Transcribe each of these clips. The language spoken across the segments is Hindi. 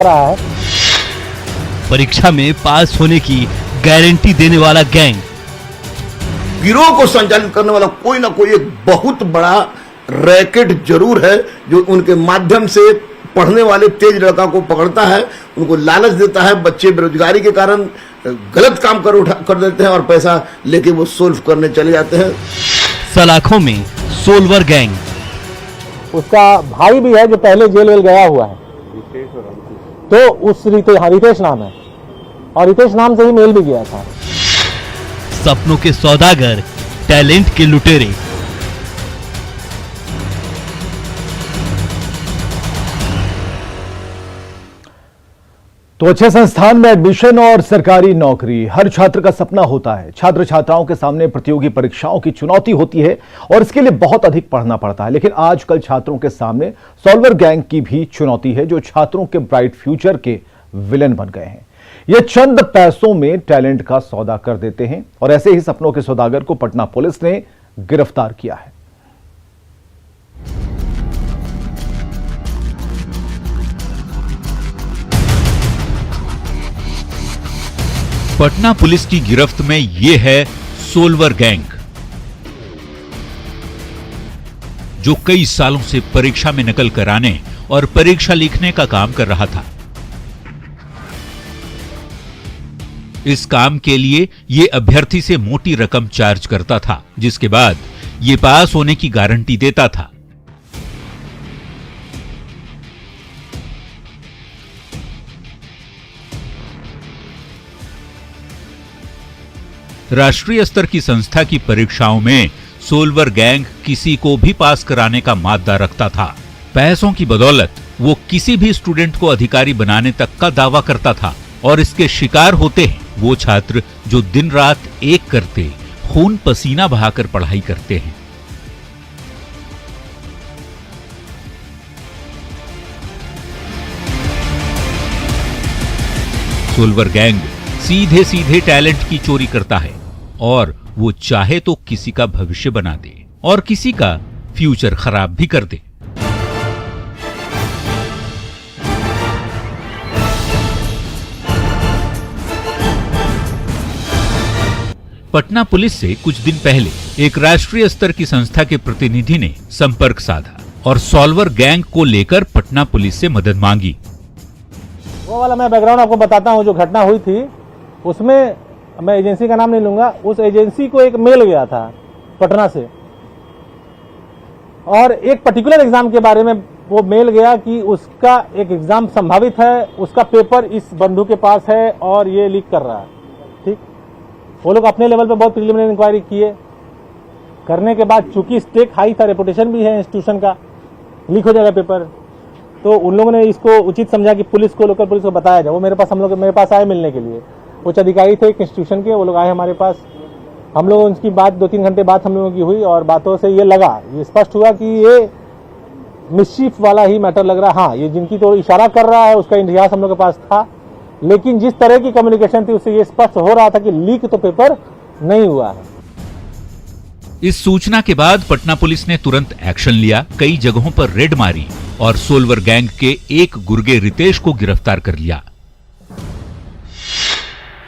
रहा है। परीक्षा में पास होने की गारंटी देने वाला गैंग। गिरोह को संचालित करने वाला कोई ना कोई एक बहुत बड़ा रैकेट जरूर है, जो उनके माध्यम से पढ़ने वाले तेज लड़का को पकड़ता है, उनको लालच देता है। बच्चे बेरोजगारी के कारण गलत काम कर देते हैं और पैसा लेके वो सोल्व करने चले जाते हैं। सलाखों में सोलवर गैंग। उसका भाई भी है जो पहले जेल वेल गया हुआ है, तो उस रितेश नाम है, और रितेश नाम से ही मेल भी गया था। सपनों के सौदागर, टैलेंट के लुटेरे। तो अच्छे संस्थान में एडमिशन और सरकारी नौकरी हर छात्र का सपना होता है। छात्र छात्राओं के सामने प्रतियोगी परीक्षाओं की चुनौती होती है और इसके लिए बहुत अधिक पढ़ना पड़ता है। लेकिन आजकल छात्रों के सामने सॉल्वर गैंग की भी चुनौती है, जो छात्रों के ब्राइट फ्यूचर के विलेन बन गए हैं। ये चंद पैसों में टैलेंट का सौदा कर देते हैं और ऐसे ही सपनों के सौदागर को पटना पुलिस ने गिरफ्तार किया है। पटना पुलिस की गिरफ्त में ये है सोलवर गैंग, जो कई सालों से परीक्षा में नकल कराने और परीक्षा लिखने का काम कर रहा था। इस काम के लिए ये अभ्यर्थी से मोटी रकम चार्ज करता था, जिसके बाद ये पास होने की गारंटी देता था। राष्ट्रीय स्तर की संस्था की परीक्षाओं में सोलवर गैंग किसी को भी पास कराने का मादा रखता था। पैसों की बदौलत वो किसी भी स्टूडेंट को अधिकारी बनाने तक का दावा करता था, और इसके शिकार होते हैं वो छात्र जो दिन रात एक करते, खून पसीना बहाकर पढ़ाई करते हैं। सोलवर गैंग सीधे सीधे टैलेंट की चोरी करता है, और वो चाहे तो किसी का भविष्य बना दे और किसी का फ्यूचर खराब भी कर दे। पटना पुलिस से कुछ दिन पहले एक राष्ट्रीय स्तर की संस्था के प्रतिनिधि ने संपर्क साधा और सॉल्वर गैंग को लेकर पटना पुलिस से मदद मांगी। वो वाला मैं बैकग्राउंड आपको बताता हूँ। जो घटना हुई थी उसमें मैं एजेंसी का नाम नहीं लूंगा, उस एजेंसी को एक मेल गया था पटना से, और एक पर्टिकुलर एग्जाम के बारे में वो मेल गया कि उसका एक एग्जाम संभावित है, उसका पेपर इस बंधु के पास है और ये लीक कर रहा है। ठीक, वो लोग अपने लेवल पे बहुत प्रिलिमिनरी इंक्वायरी किए, करने के बाद चूंकि स्टेक हाई था, रेपुटेशन भी है इंस्टीट्यूशन का, लीक हो जाएगा पेपर, तो उन लोगों ने इसको उचित समझा कि पुलिस को, लोकल पुलिस को बताया जाए। वो मेरे पास आए मिलने के लिए। उच्च अधिकारी थे एक इंस्टीट्यूशन के, वो लोग आए हमारे पास। हम लोग उनकी बात 2-3 घंटे बाद हम लोगों की हुई, और बातों से ये स्पष्ट हुआ कि ये मिस्चीफ वाला ही मैटर लग रहा है। हाँ, ये जिनकी तो इशारा कर रहा है उसका इतिहास हम लोग के पास था, लेकिन जिस तरह की कम्युनिकेशन थी उससे ये स्पष्ट हो रहा था कि लीक तो पेपर नहीं हुआ है। इस सूचना के बाद पटना पुलिस ने तुरंत एक्शन लिया, कई जगहों पर रेड मारी और सोलवर गैंग के एक गुर्गे रितेश को गिरफ्तार कर लिया।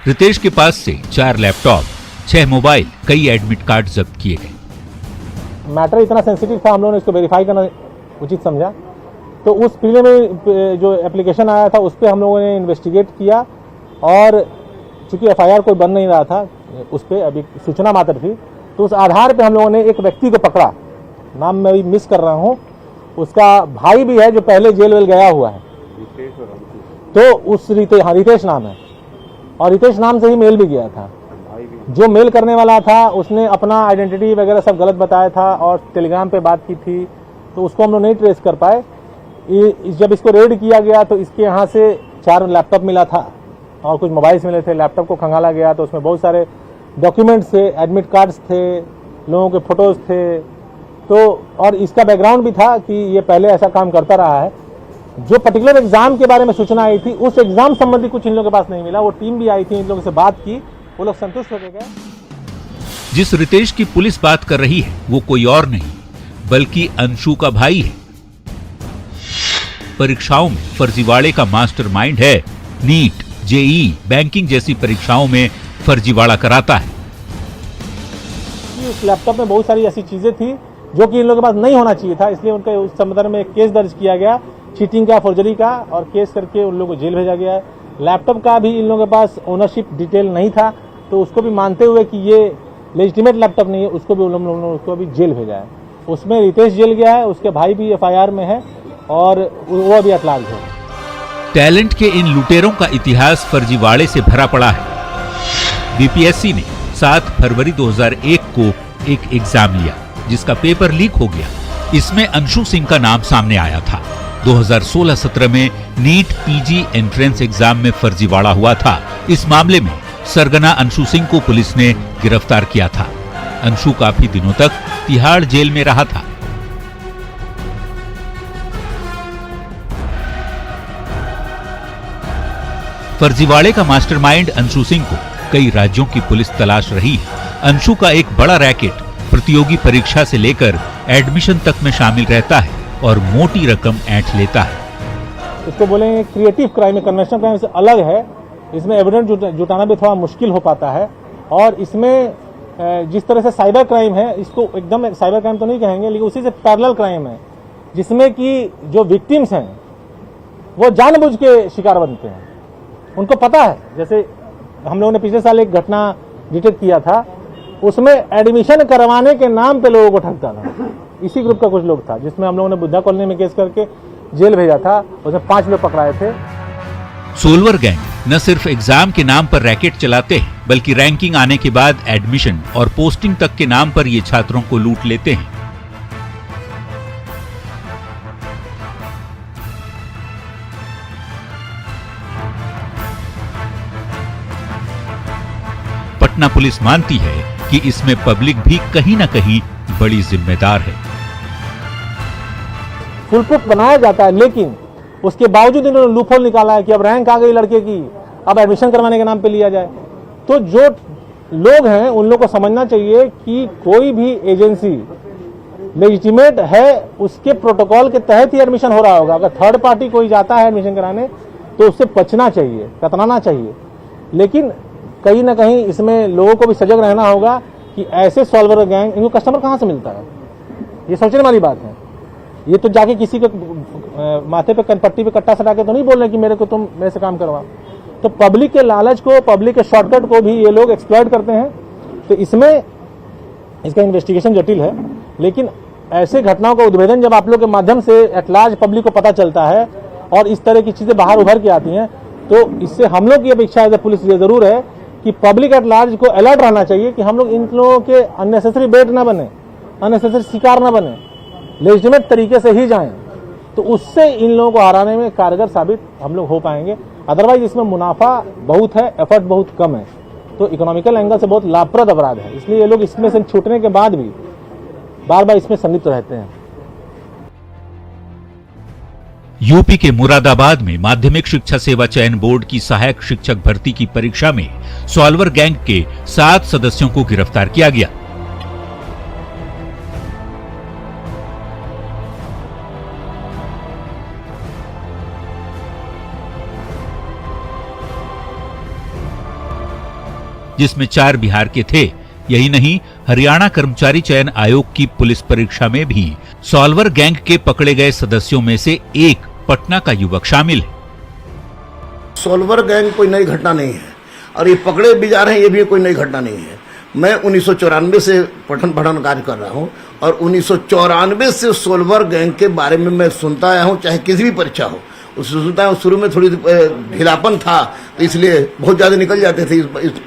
रितेश के पास से 4 लैपटॉप, 6 मोबाइल, कई एडमिट कार्ड जब्त किए गए। मैटर इतना सेंसिटिव था, हम लोगों ने इसको वेरीफाई करना उचित समझा, तो उस प्रीलिमिनरी जो एप्लीकेशन आया था उस पर हम लोगों ने इन्वेस्टिगेट किया, और चूंकि एफआईआर कोई बन नहीं रहा था उस पर, अभी सूचना मात्र थी, तो उस आधार पे हम लोगों ने एक व्यक्ति को पकड़ा। नाम मैं अभी मिस कर रहा हूँ, उसका भाई भी है जो पहले जेल वेल गया हुआ है, तो उस रितेश नाम है, और रितेश नाम से ही मेल भी गया था। जो मेल करने वाला था उसने अपना आइडेंटिटी वगैरह सब गलत बताया था और टेलीग्राम पे बात की थी, तो उसको हम लोग नहीं ट्रेस कर पाए। जब इसको रेड किया गया तो इसके यहाँ से 4 लैपटॉप मिला था और कुछ मोबाइल्स मिले थे। लैपटॉप को खंगाला गया तो उसमें बहुत सारे डॉक्यूमेंट्स थे, एडमिट कार्ड्स थे, लोगों के फोटोज थे, तो और इसका बैकग्राउंड भी था कि ये पहले ऐसा काम करता रहा है। जो पर्टिकुलर एग्जाम के बारे में सूचना आई थी, उस एग्जाम संबंधी कुछ इन लोगों के पास नहीं मिला। वो टीम भी आई थी, इन लोगों से बात की, वो लोग संतुष्ट हो गए। जिस रितेश की पुलिस बात कर रही है वो कोई और नहीं बल्कि अंशु का भाई है। परीक्षाओं में फर्जीवाड़े का मास्टरमाइंड है। नीट, जेईई, बैंकिंग जैसी परीक्षाओं में फर्जीवाड़ा कराता है। उस लैपटॉप में बहुत सारी ऐसी चीजें थी जो कि इन लोगों के पास नहीं होना चाहिए था, इसलिए उनके उस संदर्भ में एक केस दर्ज किया गया चीटिंग का, फॉर्जरी का, और केस करके उन लोगों को जेल भेजा गया है। लैपटॉप का भी इन लोगों के पास ओनरशिप डिटेल नहीं था, तो उसको भी मानते हुए कि ये लेजिटिमेट लैपटॉप नहीं है, उसको भी उन लोगों ने उसको भी जेल भेजा है। उसमें रितेश जेल गया है, उसके भाई भी एफआईआर में है और वो अभी एट लार्ज है। टैलेंट के इन लुटेरों का इतिहास फर्जीवाड़े से भरा पड़ा है। बीपीएससी ने 7 फरवरी 2001 को एक एग्जाम लिया जिसका पेपर लीक हो गया। इसमें अंशु सिंह का नाम सामने आया था। 2016-17 में नीट पीजी एंट्रेंस एग्जाम में फर्जीवाड़ा हुआ था। इस मामले में सरगना अंशु सिंह को पुलिस ने गिरफ्तार किया था। अंशु काफी दिनों तक तिहाड़ जेल में रहा था। फर्जीवाड़े का मास्टरमाइंड अंशु सिंह को कई राज्यों की पुलिस तलाश रही है। अंशु का एक बड़ा रैकेट प्रतियोगी परीक्षा से लेकर एडमिशन तक में शामिल रहता है और मोटी रकम ऐंठ लेता है। इसको बोलेंगे क्रिएटिव क्राइम, कन्वेंशनल क्राइम से अलग है। इसमें एविडेंस जुटाना भी थोड़ा मुश्किल हो पाता है, और इसमें जिस तरह से साइबर क्राइम है, इसको एकदम साइबर क्राइम तो नहीं कहेंगे, लेकिन उसी से पैरेलल क्राइम है, जिसमें कि जो विक्टिम्स हैं वो जानबूझ के शिकार बनते हैं। उनको पता है, जैसे हम लोगों ने पिछले साल एक घटना डिटेक्ट किया था, उसमें एडमिशन करवाने के नाम पे लोगों को ठगता था। इसी ग्रुप का कुछ लोग था, जिसमें हम लोगों ने बुद्धा कॉलोनी में केस करके जेल भेजा था। उसमें 5 लोग पकड़ाए थे। सोलवर गैंग न सिर्फ एग्जाम के नाम पर रैकेट चलाते हैं, बल्कि रैंकिंग आने के बाद एडमिशन और पोस्टिंग तक के नाम पर ये छात्रों को लूट लेते हैं। पटना पुलिस मानती है कि इसमें पब्लिक भी कहीं न कहीं बड़ी जिम्मेदार है। फुल प्रूफ बनाया जाता है, लेकिन उसके बावजूद इन्होंने लूपहोल निकाला है कि अब रैंक आ गई लड़के की, अब एडमिशन करवाने के नाम पे लिया जाए। तो जो लोग हैं उन लोगों को समझना चाहिए कि कोई भी एजेंसी लेजिटिमेट है, उसके प्रोटोकॉल के तहत ही एडमिशन हो रहा होगा। अगर थर्ड पार्टी कोई जाता है एडमिशन कराने तो उससे बचना चाहिए, कतराना चाहिए। लेकिन कहीं ना कहीं इसमें लोगों को भी सजग रहना होगा कि ऐसे सॉल्वर गैंग, इनको कस्टमर कहां से मिलता है, ये सोचने वाली बात है। ये तो जाके किसी के माथे पे कनपट्टी पे कट्टा सटा के तो नहीं बोल रहे कि मेरे को तुम मेरे से काम करवा। तो पब्लिक के लालच को, पब्लिक के शॉर्टकट को भी ये लोग एक्सप्लॉइट करते हैं। तो इसमें इसका इन्वेस्टिगेशन जटिल है, लेकिन ऐसे घटनाओं का उद्भेदन जब आप लोग के माध्यम से एट लार्ज पब्लिक को पता चलता है और इस तरह की चीजें बाहर उभर के आती हैं, तो इससे हम लोग की अपेक्षा एज ए पुलिस ये जरूर है कि पब्लिक एट लार्ज को अलर्ट रहना चाहिए कि हम लोग इन लोगों के अननेसेसरी बेट ना बने, अननेसेसरी शिकार ना बने, लेजिटिमेट तरीके से ही जाएं। तो उससे इन लोगों को हराने में कारगर साबित हम लोग हो पाएंगे। अदरवाइज इसमें मुनाफा बहुत है, एफर्ट बहुत कम है। तो इकोनॉमिकल एंगल से बहुत लाभप्रद अपराध है, इसलिए ये लोग इसमें से छूटने के बाद भी बार बार इसमें संलिप्त रहते हैं। यूपी के मुरादाबाद में माध्यमिक शिक्षा सेवा चयन बोर्ड की सहायक शिक्षक भर्ती की परीक्षा में सॉल्वर गैंग के 7 सदस्यों को गिरफ्तार किया गया। जिसमें 4 बिहार के थे। यही नहीं, हरियाणा कर्मचारी चयन आयोग की पुलिस परीक्षा में भी सॉल्वर गैंग के पकड़े गए सदस्यों में से एक पटना का युवक शामिल है। सॉल्वर गैंग कोई नई घटना नहीं है, और ये पकड़े भी जा रहे हैं, ये भी कोई नई घटना नहीं है। मैं 1994 से पठन कार्य कर रहा हूं, और 1994 से सॉल्वर गैंग के बारे में मैं सुनता आया हूं, चाहे किसी भी परीक्षा हो उससे सुनता हूं। शुरू में थोड़ी ढीलापन था, तो इसलिए बहुत ज्यादा निकल जाते थे।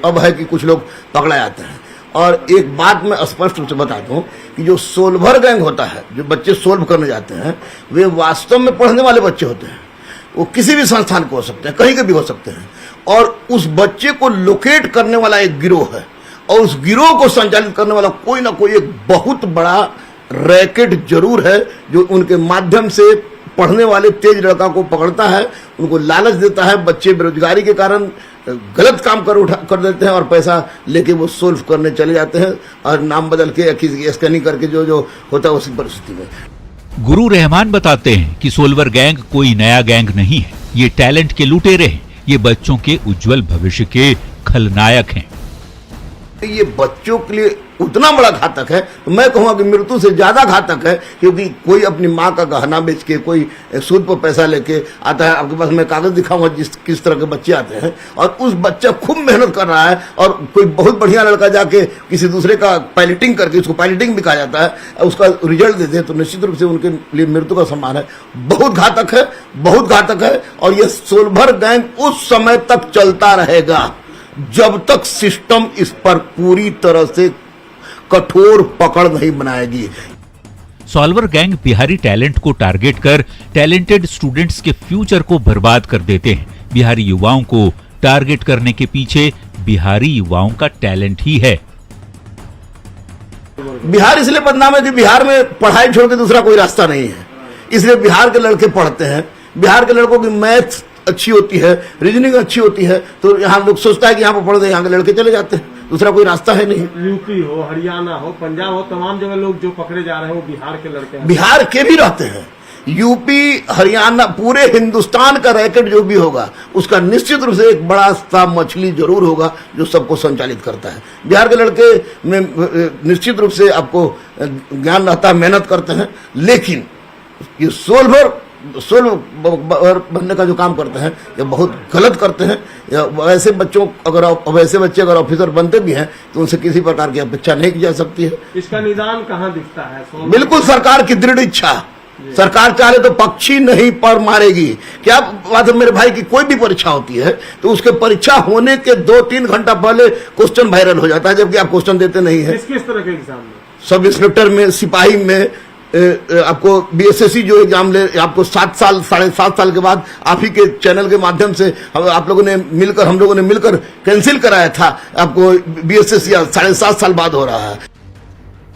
अब है कि कुछ लोग पकड़ा जाते हैं। और एक बात मैं स्पष्ट रूप से बता दूं कि जो सोल्वर गैंग होता है, जो बच्चे सोल्व करने जाते हैं, वे वास्तव में पढ़ने वाले बच्चे होते हैं। वो किसी भी संस्थान को हो सकते हैं, कहीं के भी हो सकते हैं, और उस बच्चे को लोकेट करने वाला एक गिरोह है, और उस गिरोह को संचालित करने वाला कोई ना कोई एक बहुत बड़ा रैकेट जरूर है, जो उनके माध्यम से पढ़ने वाले तेज लड़का को पकड़ता है, उनको लालच देता है। बच्चे बेरोजगारी के कारण गलत काम कर देते हैं और पैसा लेके वो सोल्व करने चले जाते हैं, और नाम बदल के या किसी स्कैनिंग करके जो होता है उसी परिस्थिति में। गुरु रहमान बताते हैं कि सोलवर गैंग कोई नया गैंग नहीं है, ये टैलेंट के लुटेरे हैं, ये बच्चों के उज्जवल भविष्य के खलनायक हैं। ये बच्चों के लिए उतना बड़ा घातक है, तो मैं कहूंगा कि मृत्यु से ज्यादा घातक है, क्योंकि कोई अपनी माँ का गहना बेच के, कोई सूद पर पैसा लेके आता है। आपके पास मैं कागज दिखाऊंगा किस तरह के बच्चे आते हैं, और उस बच्चा खूब मेहनत कर रहा है, और कोई बहुत बढ़िया लड़का जाके किसी दूसरे का पायलटिंग करके, उसको पायलटिंग भी कहा जाता है, उसका रिजल्ट देते हैं, तो निश्चित रूप से उनके लिए मृत्यु का सम्मान है। बहुत घातक है, बहुत घातक है। और ये सोलभर गैंग उस समय तक चलता रहेगा जब तक सिस्टम इस पर पूरी तरह से कठोर पकड़ नहीं बनाएगी। सोलवर गैंग बिहारी टैलेंट को टारगेट कर टैलेंटेड स्टूडेंट्स के फ्यूचर को बर्बाद कर देते हैं। बिहारी युवाओं को टारगेट करने के पीछे बिहारी युवाओं का टैलेंट ही है। बिहार इसलिए बदनाम है कि बिहार में पढ़ाई छोड़ के दूसरा कोई रास्ता नहीं है, इसलिए बिहार के लड़के पढ़ते हैं। बिहार के लड़कों की मैथ अच्छी होती है, रीजनिंग अच्छी होती है, तो यहाँ लोग सोचता है कि यहाँ पर पढ़ दे, यहाँ के लड़के चले जाते हैं, दूसरा कोई रास्ता है नहीं। यूपी हो, हरियाणा हो, पंजाब हो, तमाम जगह लोग जो पकड़े जा रहे हैं वो बिहार के लड़के हैं। बिहार के भी रहते हैं। यूपी, हरियाणा, पूरे हिंदुस्तान का रैकेट जो भी होगा, उसका निश्चित रूप से एक बड़ा सा मछली जरूर होगा जो सबको संचालित करता है। बिहार के लड़के में निश्चित रूप से आपको ज्ञान रहता है, मेहनत करते हैं, लेकिन ये सोलभर बनने का जो काम करते हैं ये बहुत गलत करते हैं। ऐसे बच्चों वैसे बच्चे अगर ऑफिसर बनते भी हैं तो उनसे किसी प्रकार की अपेक्षा नहीं की जा सकती है। इसका निदान कहाँ दिखता है? बिल्कुल सरकार की दृढ़ इच्छा। सरकार चाहे तो पक्षी नहीं पर मारेगी। क्या बात है मेरे भाई की, कोई भी परीक्षा होती है तो उसके परीक्षा होने के 2-3 घंटा पहले क्वेश्चन वायरल हो जाता है, जबकि आप क्वेश्चन देते नहीं है। किस तरह के एग्जाम में? सब इंस्पेक्टर में, सिपाही में, आपको बीएसएससी जो एग्जाम ले, आपको 7 साल 7.5 साल के बाद आप ही के चैनल के माध्यम से हम लोगों ने मिलकर कैंसिल कराया था। आपको बीएसएससी 7.5 साल बाद हो रहा है।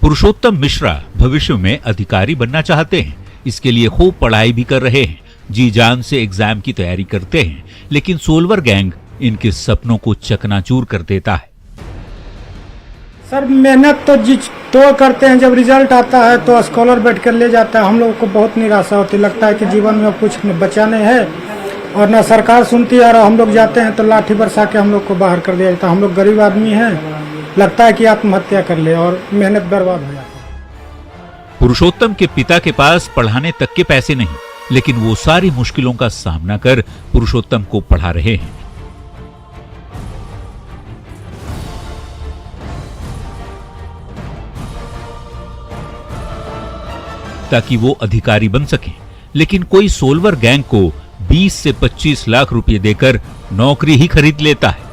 पुरुषोत्तम मिश्रा भविष्य में अधिकारी बनना चाहते हैं, इसके लिए खूब पढ़ाई भी कर रहे हैं, जी जान से एग्जाम की तैयारी करते हैं, लेकिन सोलवर गैंग इनके सपनों को चकनाचूर कर देता है। सर मेहनत तो करते हैं, जब रिजल्ट आता है तो स्कॉलर बैठ कर ले जाता है। हम लोग को बहुत निराशा होती, लगता है कि जीवन में कुछ बचा नहीं है, और ना सरकार सुनती है, और हम लोग जाते हैं तो लाठी बरसा के हम लोग को बाहर कर दिया जाता है। हम लोग गरीब आदमी हैं, लगता है कि आत्महत्या कर ले, और मेहनत बर्बाद हो जाती है। पुरुषोत्तम के पिता के पास पढ़ाने तक के पैसे नहीं, लेकिन वो सारी मुश्किलों का सामना कर पुरुषोत्तम को पढ़ा रहे हैं। ताकि वो अधिकारी बन सकें, लेकिन कोई सोलवर गैंग को 20 से 25 लाख रुपए देकर नौकरी ही खरीद लेता है।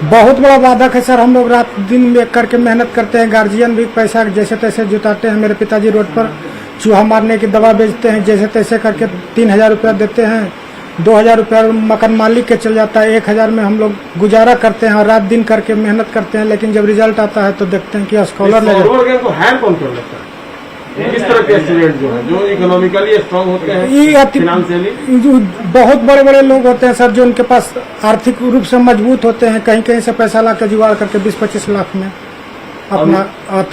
बहुत बड़ा बाधक है सर। हम लोग रात दिन एक करके मेहनत करते हैं, गार्जियन भी पैसा जैसे तैसे जुटाते हैं। मेरे पिताजी रोड पर चूहा मारने की दवा बेचते हैं, जैसे तैसे करके 3000 रुपया देते हैं, 2000 रुपया मकान मालिक के चल जाता है, 1000 में हम लोग गुजारा करते हैं और रात दिन करके मेहनत करते हैं। लेकिन जब रिजल्ट आता है तो देखते हैं कि स्कॉलर ले किस तरह के स्टूडेंट जो है, जो इकोनॉमिकली स्ट्रांग होते हैं, फिनेंशियली बहुत बड़े बड़े लोग होते हैं सर, जो उनके पास आर्थिक रूप से मजबूत होते हैं, कहीं कहीं से पैसा ला कर जुगाड़ करके 20-25 लाख में अपना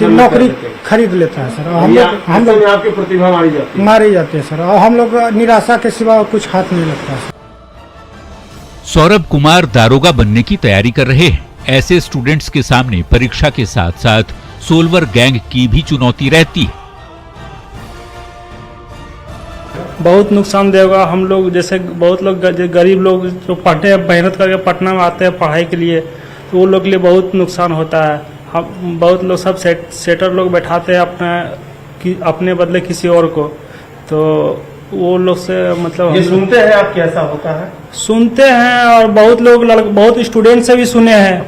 नौकरी खरीद लेता है सर। हम लोग आपकी प्रतिभा मारी जाती है सर, और हम लोग निराशा के सिवा कुछ हाथ नहीं लगता है। सौरभ कुमार दारोगा बनने की तैयारी कर रहे हैं। ऐसे स्टूडेंट्स के सामने परीक्षा के साथ साथ सोलवर गैंग की भी चुनौती रहती है। बहुत नुकसान देगा। हम लोग जैसे बहुत लोग गरीब लोग जो पढ़ते हैं, मेहनत करके पटना में आते हैं पढ़ाई के लिए, तो वो लोग के लिए बहुत नुकसान होता है। हम बहुत लोग सब सेटर लोग बैठाते हैं अपने बदले किसी और को, तो वो लोग से मतलब ये सुनते हैं आप कैसा होता है? सुनते हैं, और बहुत लोग बहुत स्टूडेंट से भी सुने हैं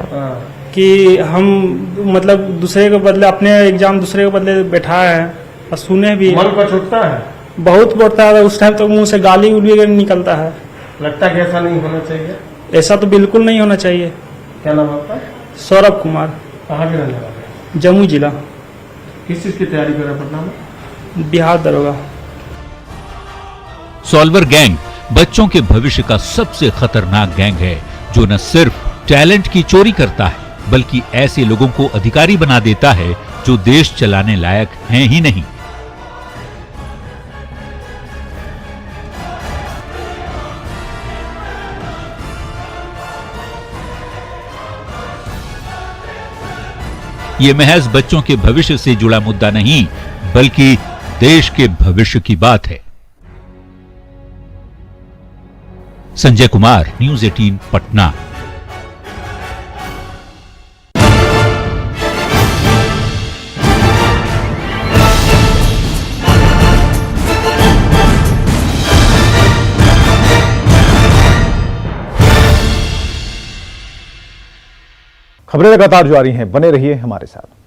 कि हम मतलब दूसरे के बदले अपने एग्जाम दूसरे के बदले बैठाए हैं, और सुने भी। मन को छूटता है, बहुत बढ़ता है। उस टाइम तो मुंह से गाली उली निकलता है। लगता है कि ऐसा नहीं होना चाहिए। ऐसा तो बिल्कुल नहीं होना चाहिए। क्या नाम आपका? सौरभ कुमार। कहाँ के रहने वाले? जम्मू जिला। किस चीज की तैयारी कर रहे हैं पटना में? बिहार दरोगा। सोलवर गैंग बच्चों के भविष्य का सबसे खतरनाक गैंग है, जो न सिर्फ टैलेंट की चोरी करता है, बल्कि ऐसे लोगों को अधिकारी बना देता है जो देश चलाने लायक हैं ही नहीं। ये महज बच्चों के भविष्य से जुड़ा मुद्दा नहीं, बल्कि देश के भविष्य की बात है। संजय कुमार, न्यूज़ 18 पटना। खबरें लगातार जारी हैं, बने रहिए हमारे साथ।